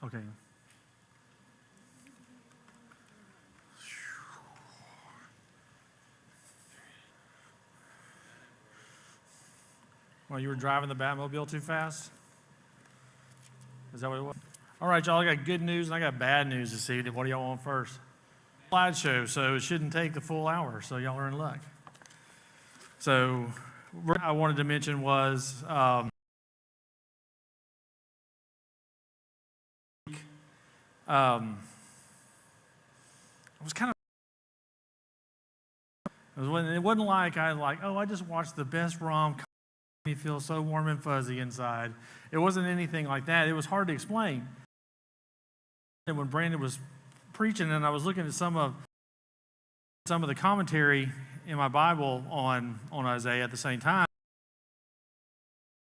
Okay. Well, you were driving the Batmobile too fast? Is that what it was? All right, y'all, I got good news and I got bad news this evening. What do y'all want first? Slideshow, so it shouldn't take the full hour, so y'all are in luck. So what I wanted to mention was it was kind of, it wasn't like I just watched the best rom-com, me feel so warm and fuzzy inside. It wasn't anything like that. It was hard to explain. And when Brandon was preaching, and I was looking at some of the commentary in my Bible on Isaiah at the same time,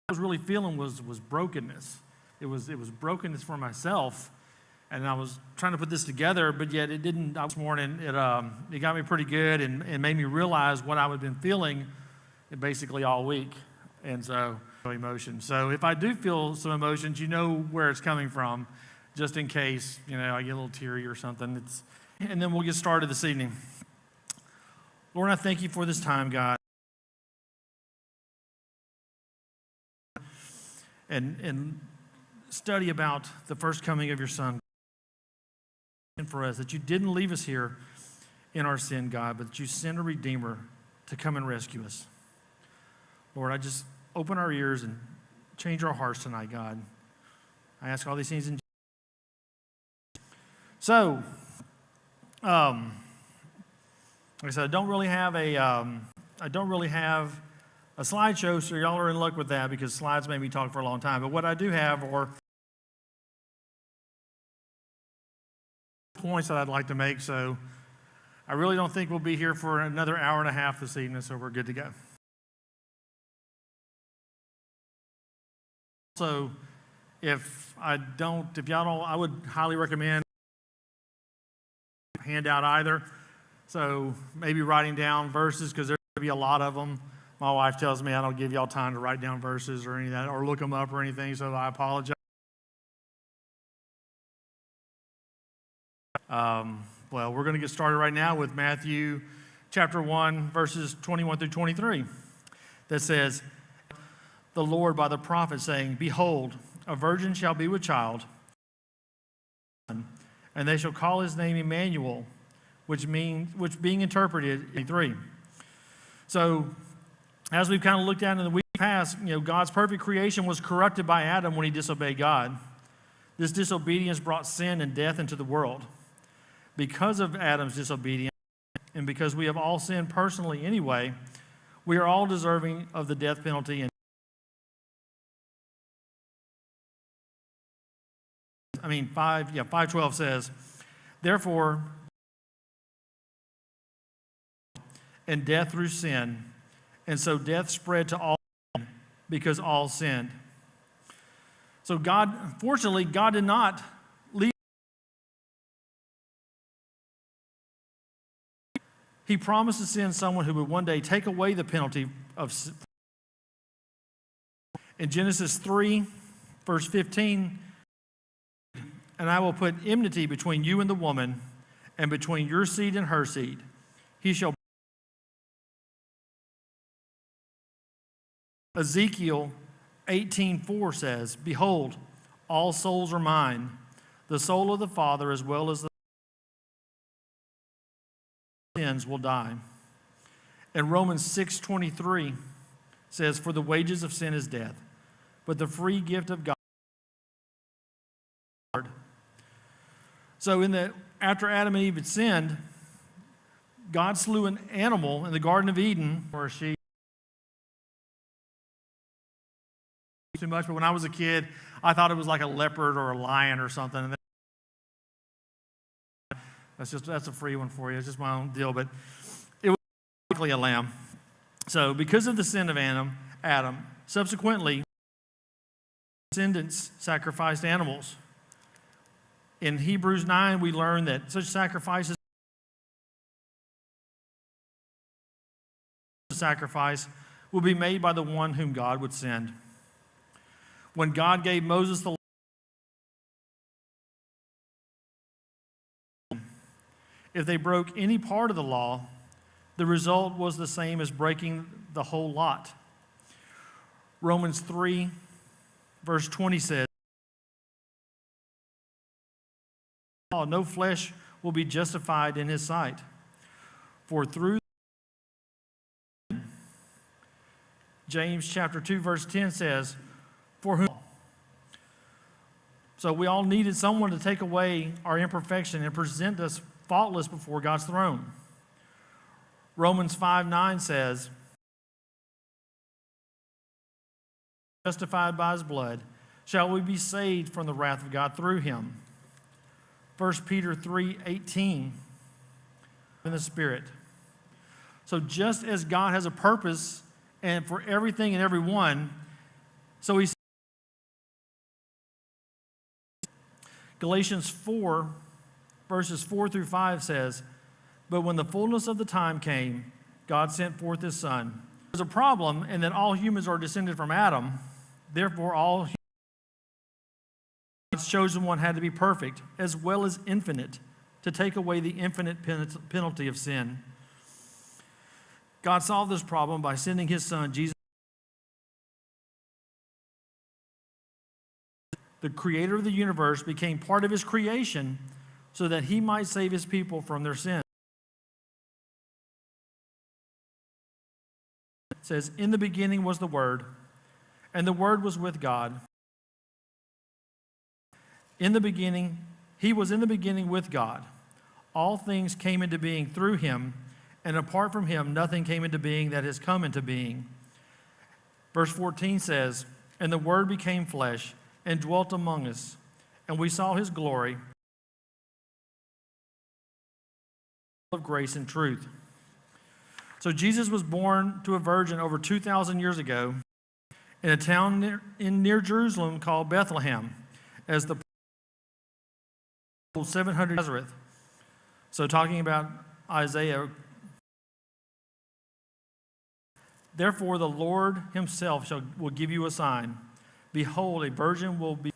what I was really feeling was brokenness. It was brokenness for myself, and I was trying to put this together, but yet it didn't. This morning, it got me pretty good and made me realize what I had been feeling basically all week, and so emotion. So if I do feel some emotions, you know where it's coming from, just in case I get a little teary or something. And then we'll get started this evening. Lord, I thank you for this time, God. And study about the first coming of your Son. And for us, that you didn't leave us here in our sin, God, but that you sent a Redeemer to come and rescue us. Lord, I just open our ears and change our hearts tonight, God. I ask all these things in Jesus' name. So, like I said, I don't really have a slideshow, so y'all are in luck with that because slides made me talk for a long time. But what I do have are points that I'd like to make. So I really don't think we'll be here for another hour and a half this evening, so we're good to go. So if y'all don't, I would highly recommend handout either. So maybe writing down verses, because there's going to be a lot of them. My wife tells me I don't give y'all time to write down verses or any of that, or look them up or anything, so I apologize. Well, we're going to get started right now with Matthew chapter 1, verses 21 through 23, that says, the Lord by the prophet saying, behold, a virgin shall be with child, and they shall call his name Emmanuel, which being interpreted, 3. So, as we've kind of looked at in the week past, God's perfect creation was corrupted by Adam when he disobeyed God. This disobedience brought sin and death into the world. Because of Adam's disobedience, and because we have all sinned personally anyway, we are all deserving of the death penalty. And 5:12 says, therefore, and death through sin, and so death spread to all because all sinned. So fortunately, God did not leave. He promised to send someone who would one day take away the penalty of sin. In Genesis 3, verse 15, and I will put enmity between you and the woman, and between your seed and her seed. He shall. Ezekiel 18:4 says, behold, all souls are mine, the soul of the Father as well as the sins will die. And Romans 6:23 says, for the wages of sin is death, but the free gift of God. So after Adam and Eve had sinned, God slew an animal in the Garden of Eden, where she too much, but when I was a kid, I thought it was like a leopard or a lion or something. And that's a free one for you. It's just my own deal, but it was likely a lamb. So because of the sin of Adam, subsequently, descendants sacrificed animals. In Hebrews 9, we learn that such sacrifice will be made by the one whom God would send. When God gave Moses the If they broke any part of the law, the result was the same as breaking the whole lot. Romans 3, verse 20 says, no flesh will be justified in his sight. For through James chapter 2, verse 10 says, for whom. So we all needed someone to take away our imperfection and present us faultless before God's throne. Romans 5:9 says, justified by his blood, shall we be saved from the wrath of God through him. 1 Peter 3:18, in the Spirit. So just as God has a purpose and for everything and everyone, so he Galatians 4, verses 4 through 5 says, but when the fullness of the time came, God sent forth his Son. There's a problem in that all humans are descended from Adam. Therefore, all God's chosen one had to be perfect, as well as infinite, to take away the infinite penalty of sin. God solved this problem by sending his Son, Jesus, the creator of the universe, became part of his creation so that he might save his people from their sins. It says, in the beginning was the Word, and the Word was with God. In the beginning, he was in the beginning with God. All things came into being through him, and apart from him, nothing came into being that has come into being. Verse 14 says, and the Word became flesh and dwelt among us, and we saw his glory of grace and truth. So Jesus was born to a virgin over 2,000 years ago in a town near Jerusalem called Bethlehem, as the 700 Nazareth. So talking about Isaiah. Therefore the Lord himself will give you a sign. Behold, a virgin will be.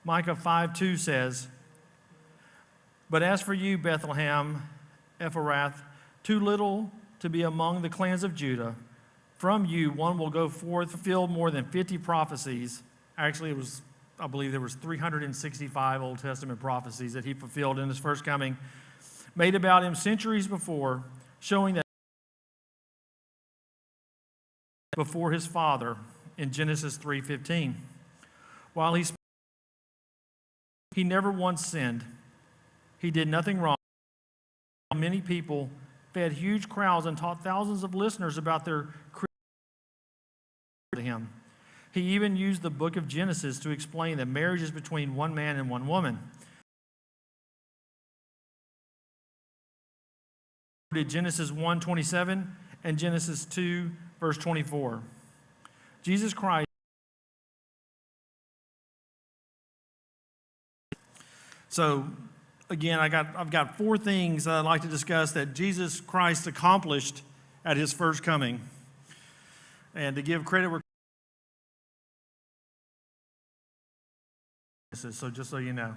Micah 5:2 says, but as for you, Bethlehem, Ephrath, too little to be among the clans of Judah, from you one will go forth, fulfill more than 50 prophecies. Actually, I believe there was 365 Old Testament prophecies that he fulfilled in his first coming, made about him centuries before, showing that before his father in Genesis 3:15. While he never once sinned. He did nothing wrong. Many people, fed huge crowds, and taught thousands of listeners about their creation to him. He even used the book of Genesis to explain that marriage is between one man and one woman. Genesis 1:27 and Genesis 2, verse 24. Jesus Christ. So, again, I've got four things that I'd like to discuss that Jesus Christ accomplished at his first coming. And to give credit where this is, so just so you know.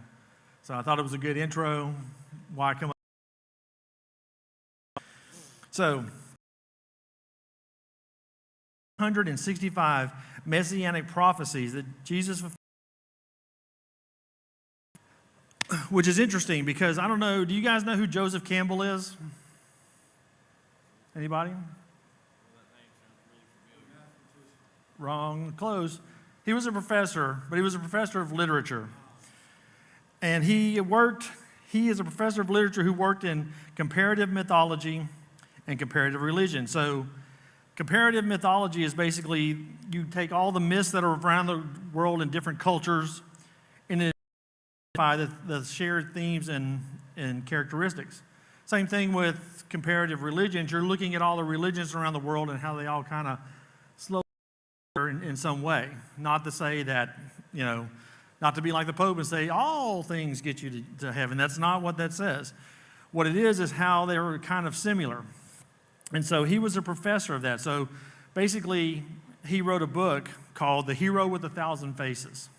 So I thought it was a good intro. Why come up? So, 165 messianic prophecies that Jesus fulfilled. Which is interesting because I don't know, do you guys know who Joseph Campbell is? Anybody? Wrong, close. He was a professor, but he was a professor of literature. And he is a professor of literature who worked in comparative mythology and comparative religion. So comparative mythology is basically you take all the myths that are around the world in different cultures and the shared themes and characteristics. Same thing with comparative religions. You're looking at all the religions around the world and how they all kind of slow in some way. Not to say that, not to be like the Pope and say all things get you to heaven. That's not what that says. What it is how they were kind of similar. And so he was a professor of that. So basically, he wrote a book called The Hero with 1,000 Faces.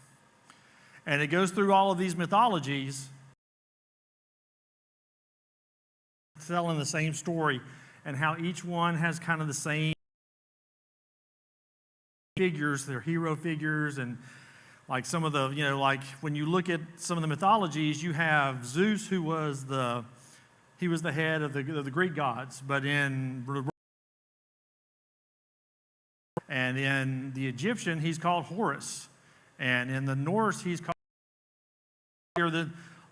And it goes through all of these mythologies telling the same story, and how each one has kind of the same figures, they're hero figures, and like some of the, like when you look at some of the mythologies, you have Zeus, who was the head of the Greek gods, but in the Egyptian, he's called Horus, and in the Norse, he's called.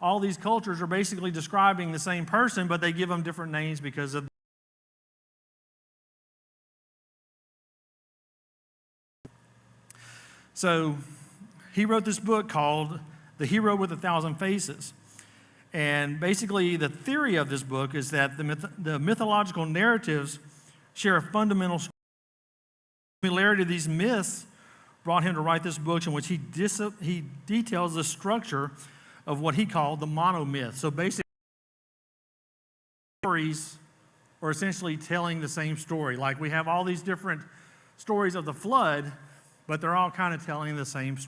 All these cultures are basically describing the same person, but they give them different names because of. So he wrote this book called The Hero with a Thousand Faces. And basically the theory of this book is that the mythological narratives share a fundamental similarity. These myths brought him to write this book in which he details the structure of what he called the monomyth. So basically, stories are essentially telling the same story. Like we have all these different stories of the flood, but they're all kind of telling the same story.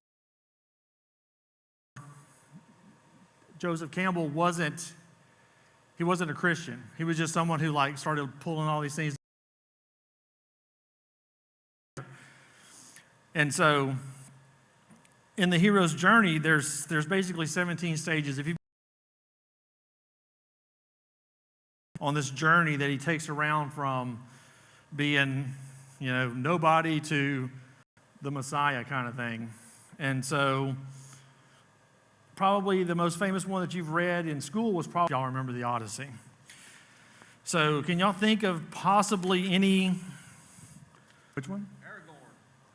Joseph Campbell wasn't a Christian. He was just someone who started pulling all these things. And so in the hero's journey, there's basically 17 stages. If you on this journey that he takes around from being, nobody to the Messiah kind of thing. And so probably the most famous one that you've read in school was probably, y'all remember the Odyssey. So can y'all think of possibly any, which one? Aragorn.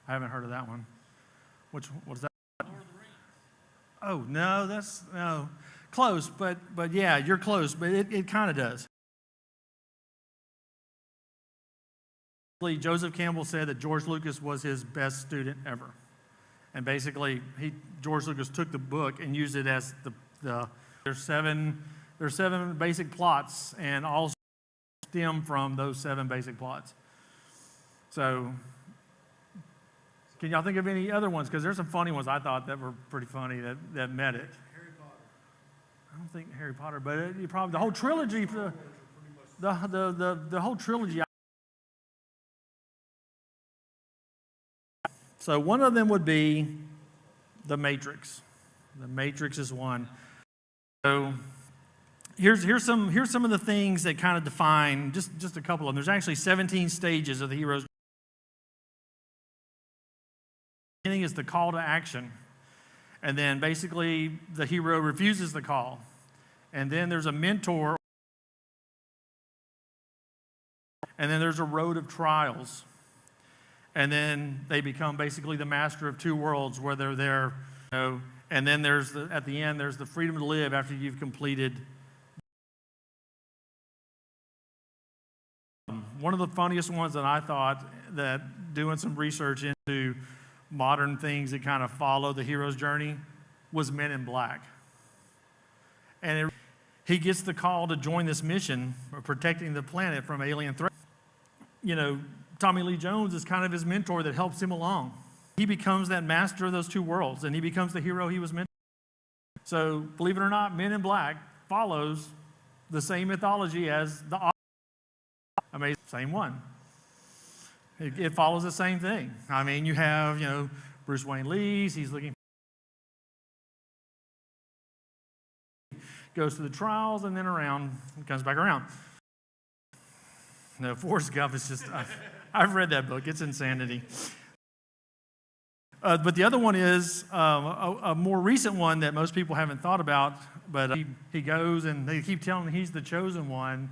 I haven't heard of that one. What is that? Lord of the Rings. Oh, no, no. Close, but yeah, you're close, but it kind of does. Joseph Campbell said that George Lucas was his best student ever. And basically, George Lucas took the book and used it as there's seven basic plots, and all stem from those 7 basic plots. So, can y'all think of any other ones? Because there's some funny ones I thought that were pretty funny that met it. Harry Potter. I don't think Harry Potter, but probably the whole trilogy. The whole trilogy. So one of them would be The Matrix. The Matrix is one. So here's some of the things that kind of define just a couple of them. There's actually 17 stages of the hero's journey. The beginning is the call to action, and then basically the hero refuses the call, and then there's a mentor, and then there's a road of trials. And then they become basically the master of 2 worlds, where they're there, and then at the end, there's the freedom to live after you've completed. One of the funniest ones that I thought, that doing some research into modern things that kind of follow the hero's journey, was Men in Black. And he gets the call to join this mission of protecting the planet from alien threats. Tommy Lee Jones is kind of his mentor that helps him along. He becomes that master of those 2 worlds, and he becomes the hero he was meant to be. So, believe it or not, Men in Black follows the same mythology as the Amazing, same one. It follows the same thing. I mean, you have, Bruce Wayne leaves, he's looking, goes through the trials, and then comes back around. No, Forrest Gump is just, I've read that book. It's insanity. But the other one is a more recent one that most people haven't thought about, but he goes and they keep telling him he's the chosen one,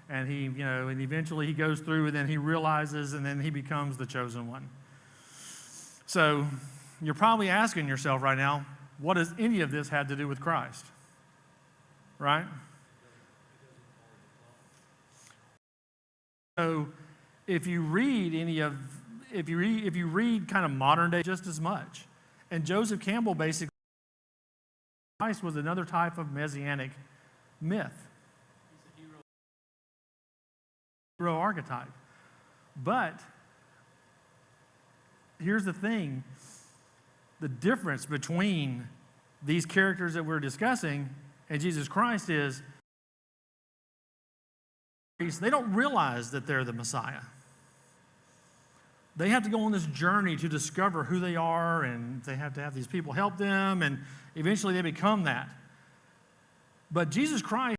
and and eventually he goes through, and then he realizes, and then he becomes the chosen one. So you're probably asking yourself right now, what does any of this have to do with Christ? Right? So if you read kind of modern day, just as much. And Joseph Campbell basically, Christ was another type of messianic myth. He's a hero archetype. But here's the thing, the difference between these characters that we're discussing and Jesus Christ is they don't realize that they're the Messiah. They have to go on this journey to discover who they are, and they have to have these people help them, and eventually they become that. But Jesus Christ,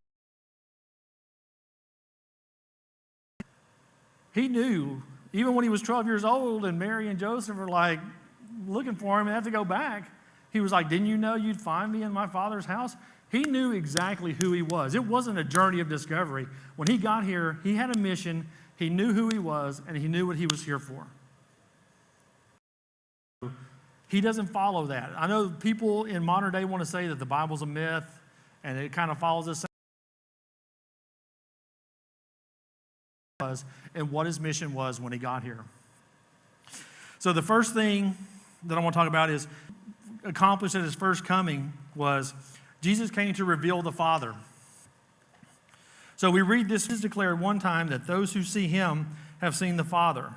he knew, even when he was 12 years old and Mary and Joseph were like looking for him and have to go back, he was like, didn't you know you'd find me in my Father's house? He knew exactly who he was. It wasn't a journey of discovery. When he got here, he had a mission, he knew who he was, and he knew what he was here for. He doesn't follow that. I know people in modern day want to say that the Bible's a myth and it kind of follows the same and what his mission was when he got here. So the first thing that I want to talk about is accomplished at his first coming was Jesus came to reveal the Father. So we read this is declared one time that those who see him have seen the Father.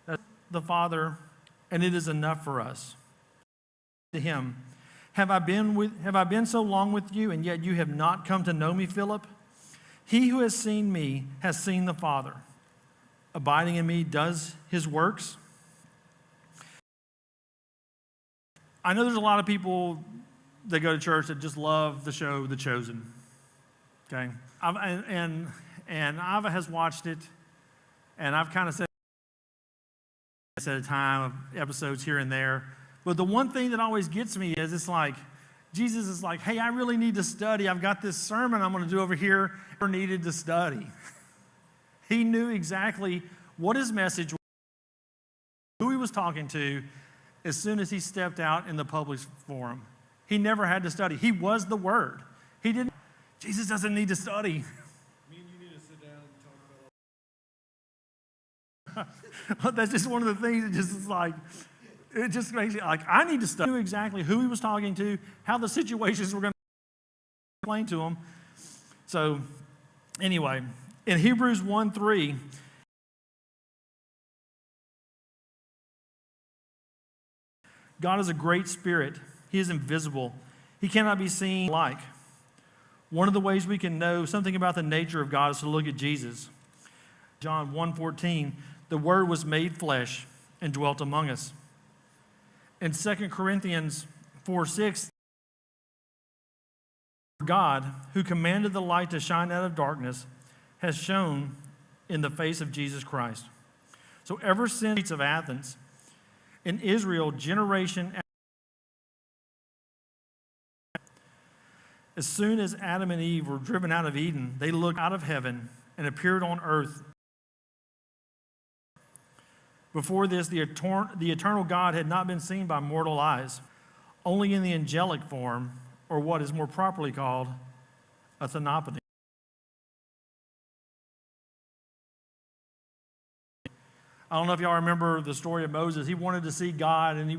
That's the Father, and it is enough for us. To him, have I been so long with you, and yet you have not come to know me, Philip? He who has seen me has seen the Father. Abiding in me does his works. I know there's a lot of people that go to church that just love the show The Chosen. Okay, and Ava has watched it, and I've kind of said at a time of episodes here and there. But the one thing that always gets me is it's like, Jesus is like, hey, I really need to study. I've got this sermon I'm going to do over here. I needed to study. He knew exactly what his message was, who he was talking to, as soon as he stepped out in the public forum. He never had to study. He was the Word. He didn't. Jesus doesn't need to study. Me and you need to sit down and talk about That's just one of the things that just is like, it just makes it like, I need to study exactly who he was talking to, how the situations were going to explain to him. So, anyway, in Hebrews 1:3, God is a great spirit. He is invisible. He cannot be seen like. One of the ways we can know something about the nature of God is to look at Jesus. John 1:14, the Word was made flesh and dwelt among us. In 2 Corinthians 4:6, God, who commanded the light to shine out of darkness, has shone in the face of Jesus Christ. So ever since the streets of Athens, in Israel, generation as soon as Adam and Eve were driven out of Eden, they looked out of heaven and appeared on earth. Before this, the eternal God had not been seen by mortal eyes, only in the angelic form, or what is more properly called a theophany. I don't know if y'all remember the story of Moses. He wanted to see God, and he